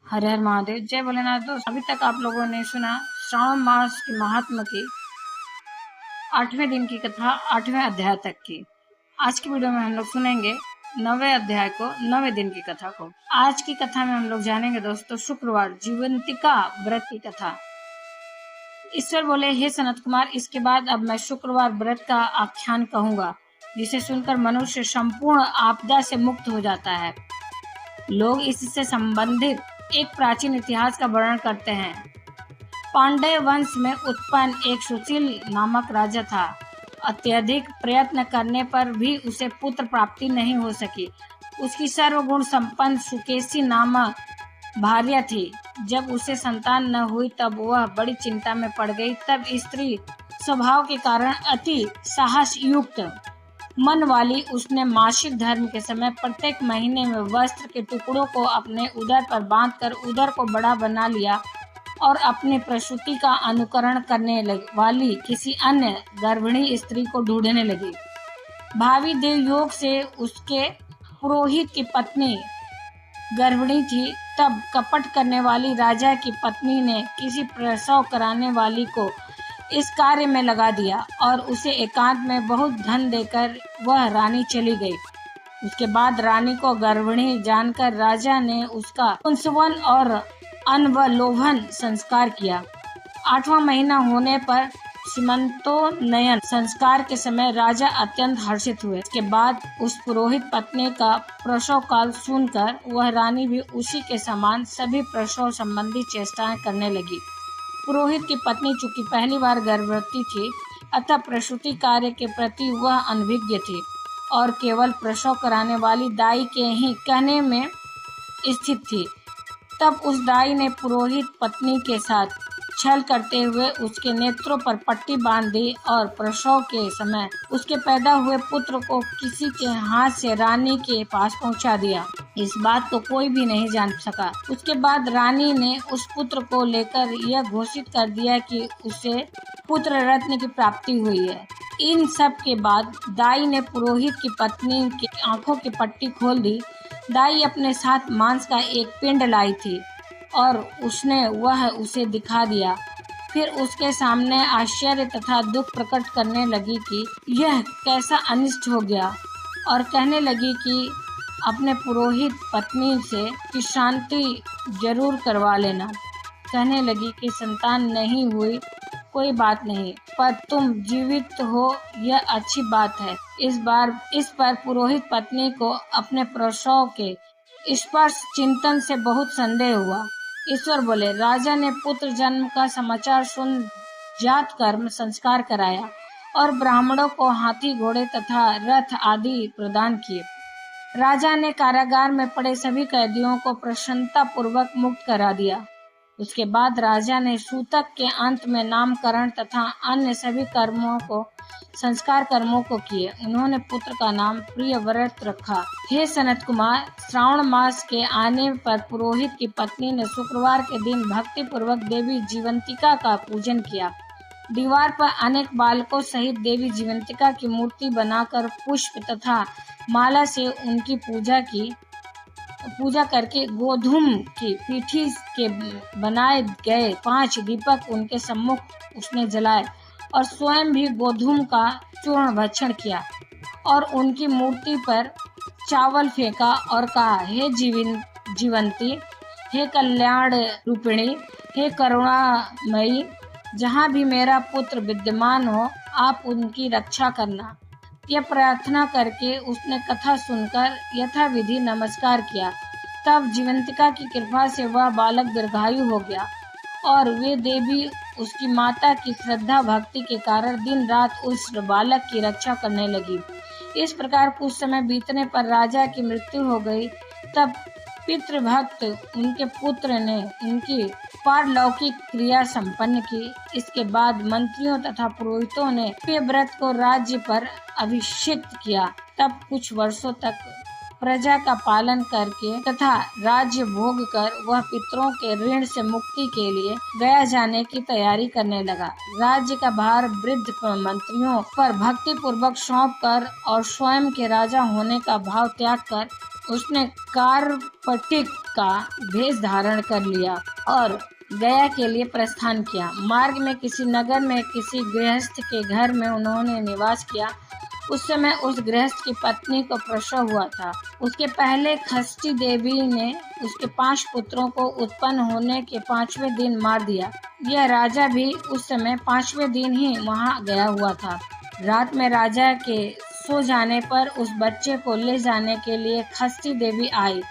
हर हर महादेव, जय भोलेनाथ। दोस्त, अभी तक आप लोगों ने सुना श्रावण मास के महात्म की 8वें दिन की कथा, 8वें अध्याय तक की। आज की वीडियो में हम लोग सुनेंगे 9वें अध्याय को, 9वें दिन की कथा को। आज की कथा में हम लोग जानेंगे दोस्तों शुक्रवार जीवंतिका व्रत की कथा। ईश्वर बोले, हे सनत कुमार, इसके बाद अब मैं शुक्रवार व्रत का आख्यान कहूंगा, जिसे सुनकर मनुष्य संपूर्ण आपदा से मुक्त हो जाता है। लोग इससे संबंधित एक प्राचीन इतिहास का वर्णन करते हैं। पांड्य वंश में उत्पन्न एक सुशील नामक राजा था। अत्यधिक प्रयत्न करने पर भी उसे पुत्र प्राप्ति नहीं हो सकी। उसकी सर्वगुण संपन्न सुकेशी नामक भार्या थी। जब उसे संतान न हुई तब वह बड़ी चिंता में पड़ गई। तब स्त्री स्वभाव के कारण अति साहस युक्त मन वाली उसने मासिक धर्म के समय प्रत्येक महीने में वस्त्र के टुकड़ों को अपने उदर पर बांधकर उदर को बड़ा बना लिया और अपनी प्रसूति का अनुकरण करने वाली किसी अन्य गर्भिणी स्त्री को ढूंढने लगी। भावी देवयोग से उसके पुरोहित की पत्नी गर्भिणी थी। तब कपट करने वाली राजा की पत्नी ने किसी प्रसव कराने वाली को इस कार्य में लगा दिया और उसे एकांत में बहुत धन देकर वह रानी चली गई। उसके बाद रानी को गर्भिणी जानकर राजा ने उसका पुंसवन और अनवलोभन संस्कार किया। 8वां महीना होने पर सीमंतोन्नयन संस्कार के समय राजा अत्यंत हर्षित हुए। इसके बाद उस पुरोहित पत्नी का प्रसव काल सुनकर वह रानी भी उसी के समान सभी प्रसव संबंधी चेष्टाएं करने लगी। पुरोहित की पत्नी चूंकि पहली बार गर्भवती थी, अतः प्रसूति कार्य के प्रति वह अनभिज्ञ थी और केवल प्रसव कराने वाली दाई के ही कहने में स्थित थी। तब उस दाई ने पुरोहित पत्नी के साथ छल करते हुए उसके नेत्रों पर पट्टी बांध दी और प्रसव के समय उसके पैदा हुए पुत्र को किसी के हाथ से रानी के पास पहुंचा दिया। इस बात को कोई भी नहीं जान सका। उसके बाद रानी ने उस पुत्र को लेकर यह घोषित कर दिया कि उसे पुत्र रत्न की प्राप्ति हुई है। इन सब के बाद दाई ने पुरोहित की पत्नी की आंखों की पट्टी खोल दी। दाई अपने साथ मांस का एक पिंड लाई थी और वह उसे दिखा दिया। फिर उसके सामने आश्चर्य तथा दुख प्रकट करने लगी कि यह कैसा अनिष्ट हो गया और कहने लगी कि अपने पुरोहित पत्नी से कि शांति जरूर करवा लेना। कहने लगी कि संतान नहीं हुई कोई बात नहीं, पर तुम जीवित हो यह अच्छी बात है। इस पर पुरोहित पत्नी को अपने प्रसव के स्पर्श चिंतन से बहुत संदेह हुआ। ईश्वर बोले, राजा ने पुत्र जन्म का समाचार सुन जात कर्म संस्कार कराया और ब्राह्मणों को हाथी घोड़े तथा रथ आदि प्रदान किए। राजा ने कारागार में पड़े सभी कैदियों को प्रसन्नता पूर्वक मुक्त करा दिया। उसके बाद राजा ने सूतक के अंत में नामकरण तथा अन्य सभी संस्कार कर्मों को किए। उन्होंने पुत्र का नाम प्रियव्रत रखा। हे सनत कुमार, श्रावण मास के आने पर पुरोहित की पत्नी ने शुक्रवार के दिन भक्ति पूर्वक देवी जीवंतिका का पूजन किया। दीवार पर अनेक बालकों सहित देवी जीवंतिका की मूर्ति बनाकर पुष्प तथा माला से उनकी पूजा करके गोधूम की पीठी के बनाए गए 5 दीपक उनके सम्मुख उसने जलाए और स्वयं भी गोधूम का चूर्ण भक्षण किया और उनकी मूर्ति पर चावल फेंका और कहा, हे जीवंती, हे कल्याण रूपिणी, हे करुणामयी, जहाँ भी मेरा पुत्र विद्यमान हो आप उनकी रक्षा करना। यह प्रार्थना करके उसने कथा सुनकर यथाविधि नमस्कार किया। तब जीवंतिका की कृपा से वह बालक दीर्घायु हो गया और वे देवी उसकी माता की श्रद्धा भक्ति के कारण दिन रात उस बालक की रक्षा करने लगी। इस प्रकार कुछ समय बीतने पर राजा की मृत्यु हो गई। तब पितृभक्त उनके पुत्र ने उनकी पारलौकिक क्रिया संपन्न की। इसके बाद मंत्रियों तथा पुरोहितों ने प्रियव्रत को राज्य पर अभिषिक्त किया। तब कुछ वर्षों तक प्रजा का पालन करके तथा राज्य भोग कर वह पितरों के ऋण से मुक्ति के लिए गया जाने की तैयारी करने लगा। राज्य का भार वृद्ध मंत्रियों पर भक्ति पूर्वक सौंप कर और स्वयं के राजा होने का भाव त्याग कर उसने कार्पटिक का भेष धारण कर लिया और गया के लिए प्रस्थान किया। मार्ग में किसी नगर में किसी गृहस्थ के घर में उन्होंने निवास किया। उस समय उस गृहस्थ की पत्नी को प्रसव हुआ था। उसके पहले खष्टी देवी ने उसके 5 पुत्रों को उत्पन्न होने के 5वें दिन मार दिया। यह राजा भी उस समय 5वें दिन ही वहां गया हुआ था। रात में राजा के सो जाने पर उस बच्चे को ले जाने के लिए खष्टी देवी आई।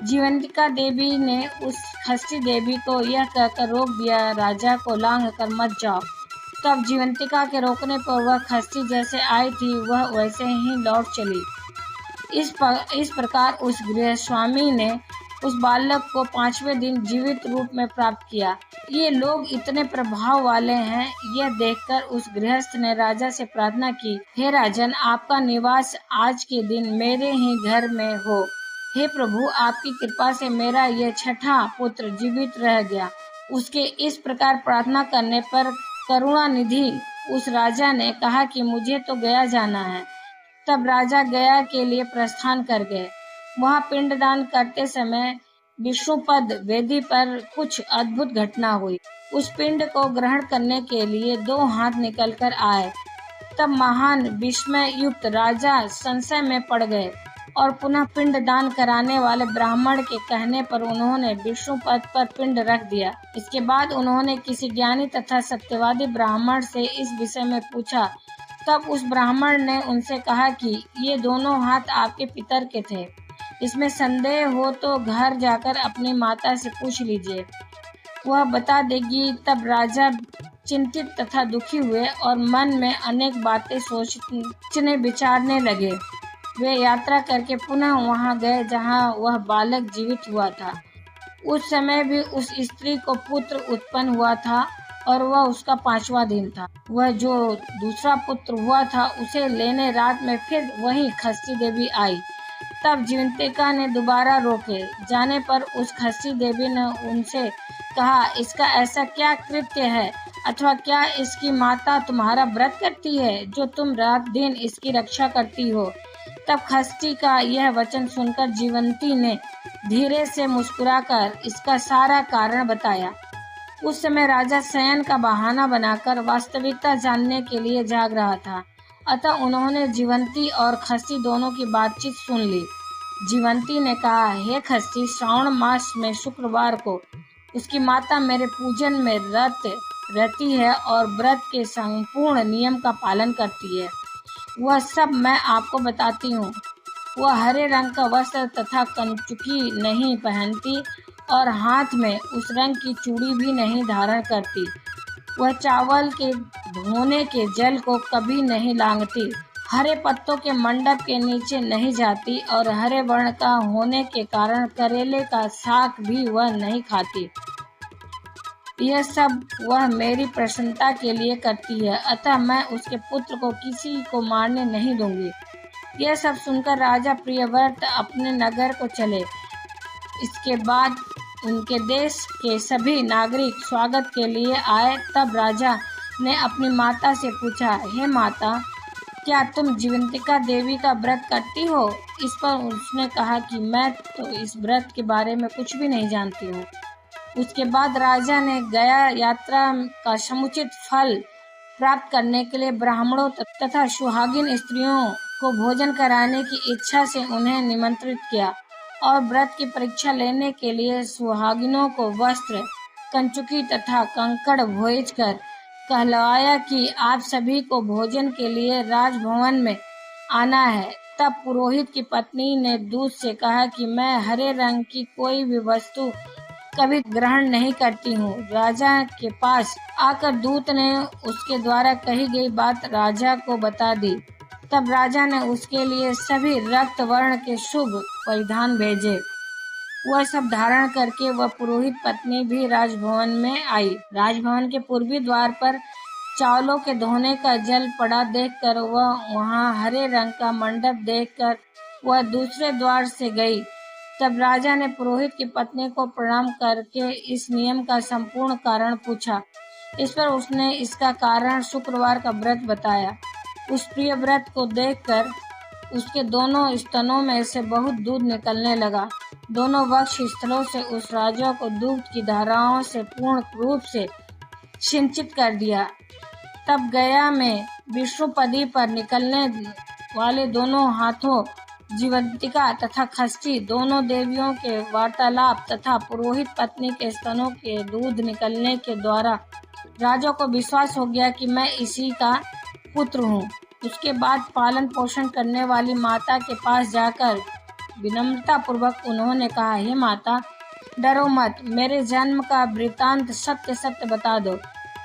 जीवंतिका देवी ने उस खष्टी देवी को यह कहकर रोक दिया, राजा को लांघ कर मत जाओ। तब जीवंतिका के रोकने पर वह खष्टी जैसे आई थी वह वैसे ही लौट चली। इस प्रकार उस गृहस्वामी ने उस बालक को 5वें दिन जीवित रूप में प्राप्त किया। ये लोग इतने प्रभाव वाले हैं, यह देखकर उस गृहस्थ ने राजा से प्रार्थना की, हे राजन, आपका निवास आज के दिन मेरे ही घर में हो। हे प्रभु, आपकी कृपा से मेरा यह 6ठा पुत्र जीवित रह गया। उसके इस प्रकार प्रार्थना करने पर करुणानिधि उस राजा ने कहा कि मुझे तो गया जाना है। तब राजा गया के लिए प्रस्थान कर गए। वहां पिंडदान करते समय विष्णुपद वेदी पर कुछ अद्भुत घटना हुई। उस पिंड को ग्रहण करने के लिए 2 हाथ निकलकर आए। तब महान विस्मय युक्त राजा संशय में पड़ गए और पुनः पिंड दान कराने वाले ब्राह्मण के कहने पर उन्होंने विष्णु पद पर पिंड रख दिया। इसके बाद उन्होंने किसी ज्ञानी तथा सत्यवादी ब्राह्मण से इस विषय में पूछा। तब उस ब्राह्मण ने उनसे कहा कि ये दोनों हाथ आपके पितर के थे। इसमें संदेह हो तो घर जाकर अपनी माता से पूछ लीजिए, वह बता देगी। तब राजा चिंतित तथा दुखी हुए और मन में अनेक बातें सोचने विचारने लगे। वे यात्रा करके पुनः वहां गए जहां वह बालक जीवित हुआ था। उस समय भी उस स्त्री को पुत्र उत्पन्न हुआ था और वह उसका 5वां दिन था। वह जो दूसरा पुत्र हुआ था उसे लेने रात में फिर वही खष्टी देवी आई। तब जीवंतिका ने दोबारा रोके जाने पर उस खष्टी देवी ने उनसे कहा, इसका ऐसा क्या कृत्य है अथवा क्या इसकी माता तुम्हारा व्रत करती है जो तुम रात दिन इसकी रक्षा करती हो। तब खष्टी का यह वचन सुनकर जीवंती ने धीरे से मुस्कुराकर इसका सारा कारण बताया। उस समय राजा शयन का बहाना बनाकर वास्तविकता जानने के लिए जाग रहा था। अतः उन्होंने जीवंती और खष्टी दोनों की बातचीत सुन ली। जीवंती ने कहा, हे खष्टी, श्रावण मास में शुक्रवार को उसकी माता मेरे पूजन में रत रहती है और व्रत के संपूर्ण नियम का पालन करती है। वह सब मैं आपको बताती हूँ। वह हरे रंग का वस्त्र तथा कंचुकी नहीं पहनती और हाथ में उस रंग की चूड़ी भी नहीं धारण करती। वह चावल के धोने के जल को कभी नहीं लांघती, हरे पत्तों के मंडप के नीचे नहीं जाती और हरे वर्ण का होने के कारण करेले का साग भी वह नहीं खाती। यह सब वह मेरी प्रसन्नता के लिए करती है, अतः मैं उसके पुत्र को किसी को मारने नहीं दूंगी। यह सब सुनकर राजा प्रियव्रत अपने नगर को चले। इसके बाद उनके देश के सभी नागरिक स्वागत के लिए आए। तब राजा ने अपनी माता से पूछा, हे माता, क्या तुम जीवंतिका देवी का व्रत करती हो? इस पर उसने कहा कि मैं तो इस व्रत के बारे में कुछ भी नहीं जानती हूँ। उसके बाद राजा ने गया यात्रा का समुचित फल प्राप्त करने के लिए ब्राह्मणों तथा सुहागिन स्त्रियों को भोजन कराने की इच्छा से उन्हें निमंत्रित किया और व्रत की परीक्षा लेने के लिए सुहागिनों को वस्त्र, कंचुकी तथा कंकड़ भेज कर कहलवाया कि आप सभी को भोजन के लिए राजभवन में आना है। तब पुरोहित की पत्नी ने दूत से कहा कि मैं हरे रंग की कोई भी वस्तु कभी ग्रहण नहीं करती हूँ। राजा के पास आकर दूत ने उसके द्वारा कही गई बात राजा को बता दी। तब राजा ने उसके लिए सभी रक्त वर्ण के शुभ परिधान भेजे। वह सब धारण करके वह पुरोहित पत्नी भी राजभवन में आई। राजभवन के पूर्वी द्वार पर चावलों के धोने का जल पड़ा देखकर वह वहां हरे रंग का मंडप देखकर वह दूसरे द्वार से गई। तब राजा ने पुरोहित की पत्नी को प्रणाम करके इस नियम का संपूर्ण कारण पूछा। इस पर उसने इसका कारण शुक्रवार का व्रत बताया। उस प्रिय व्रत को देखकर उसके दोनों स्तनों में से बहुत दूध निकलने लगा। दोनों वक्ष स्थलों से उस राजा को दूध की धाराओं से पूर्ण रूप से सिंचित कर दिया। तब गया में विष्णुपदी पर निकलने वाले दोनों हाथों जीवंतिका तथा खष्टी दोनों देवियों के वार्तालाप तथा पुरोहित पत्नी के स्तनों के दूध निकलने के द्वारा राजा को विश्वास हो गया कि मैं इसी का पुत्र हूँ। उसके बाद पालन पोषण करने वाली माता के पास जाकर विनम्रता पूर्वक उन्होंने कहा, हे माता, डरो मत, मेरे जन्म का वृतांत सत्य सत्य बता दो।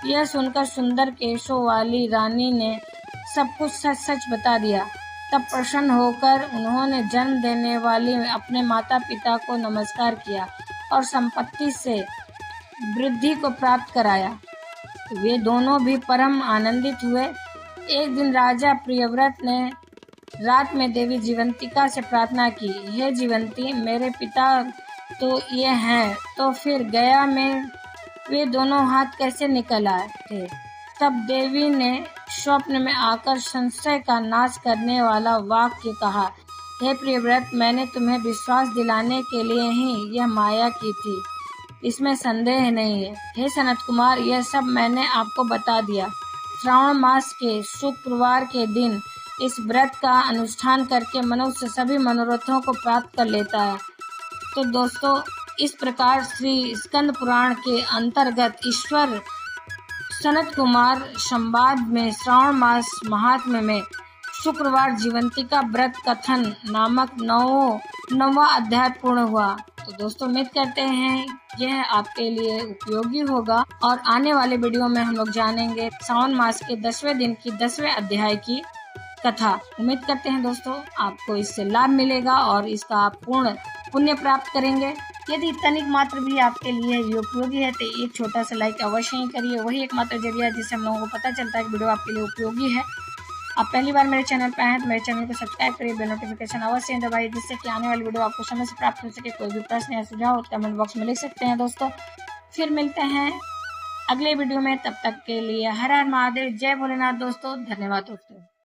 यह सुनकर सुंदर केशों वाली रानी ने सब कुछ सच सच बता दिया। तब प्रसन्न होकर उन्होंने जन्म देने वाली अपने माता पिता को नमस्कार किया और संपत्ति से वृद्धि को प्राप्त कराया। वे दोनों भी परम आनंदित हुए। एक दिन राजा प्रियव्रत ने रात में देवी जीवंतिका से प्रार्थना की, हे जीवंती, मेरे पिता तो ये हैं, तो फिर गया में वे दोनों हाथ कैसे निकल आए थे? तब देवी ने स्वप्न में आकर संशय का नाश करने वाला वाक्य कहा, हे प्रियव्रत, मैंने तुम्हें विश्वास दिलाने के लिए ही यह माया की थी, इसमें संदेह नहीं है। हे सनत कुमार, यह सब मैंने आपको बता दिया। श्रावण मास के शुक्रवार के दिन इस व्रत का अनुष्ठान करके मनुष्य सभी मनोरथों को प्राप्त कर लेता है। तो दोस्तों, इस प्रकार श्री स्कंद पुराण के अंतर्गत ईश्वर सनत कुमार संवाद में श्रावण मास महात्म्य में शुक्रवार जीवंतिका व्रत कथन नामक नौवां अध्याय पूर्ण हुआ। तो दोस्तों, उम्मीद करते हैं यह आपके लिए उपयोगी होगा और आने वाले वीडियो में हम लोग जानेंगे श्रावण मास के 10वें दिन की 10वें अध्याय की कथा। उम्मीद करते हैं दोस्तों आपको इससे लाभ मिलेगा और इसका आप पूर्ण पुण्य प्राप्त करेंगे। यदि तनिक मात्र भी आपके लिए ये उपयोगी है तो एक छोटा सा लाइक अवश्य ही करिए। वही एकमात्र जरिया है जिससे हम लोगों को पता चलता है कि वीडियो आपके लिए उपयोगी है। आप पहली बार मेरे चैनल पर आए तो मेरे चैनल को सब्सक्राइब करिए, बेल नोटिफिकेशन अवश्य दबाइए, जिससे कि आने वाली वीडियो आपको समय से प्राप्त हो सके। कोई भी प्रश्न या सुझाव हो कमेंट बॉक्स में लिख सकते हैं दोस्तों। फिर मिलते हैं अगले वीडियो में, तब तक के लिए हर हर महादेव, जय भोलेनाथ दोस्तों। धन्यवाद दोस्तों।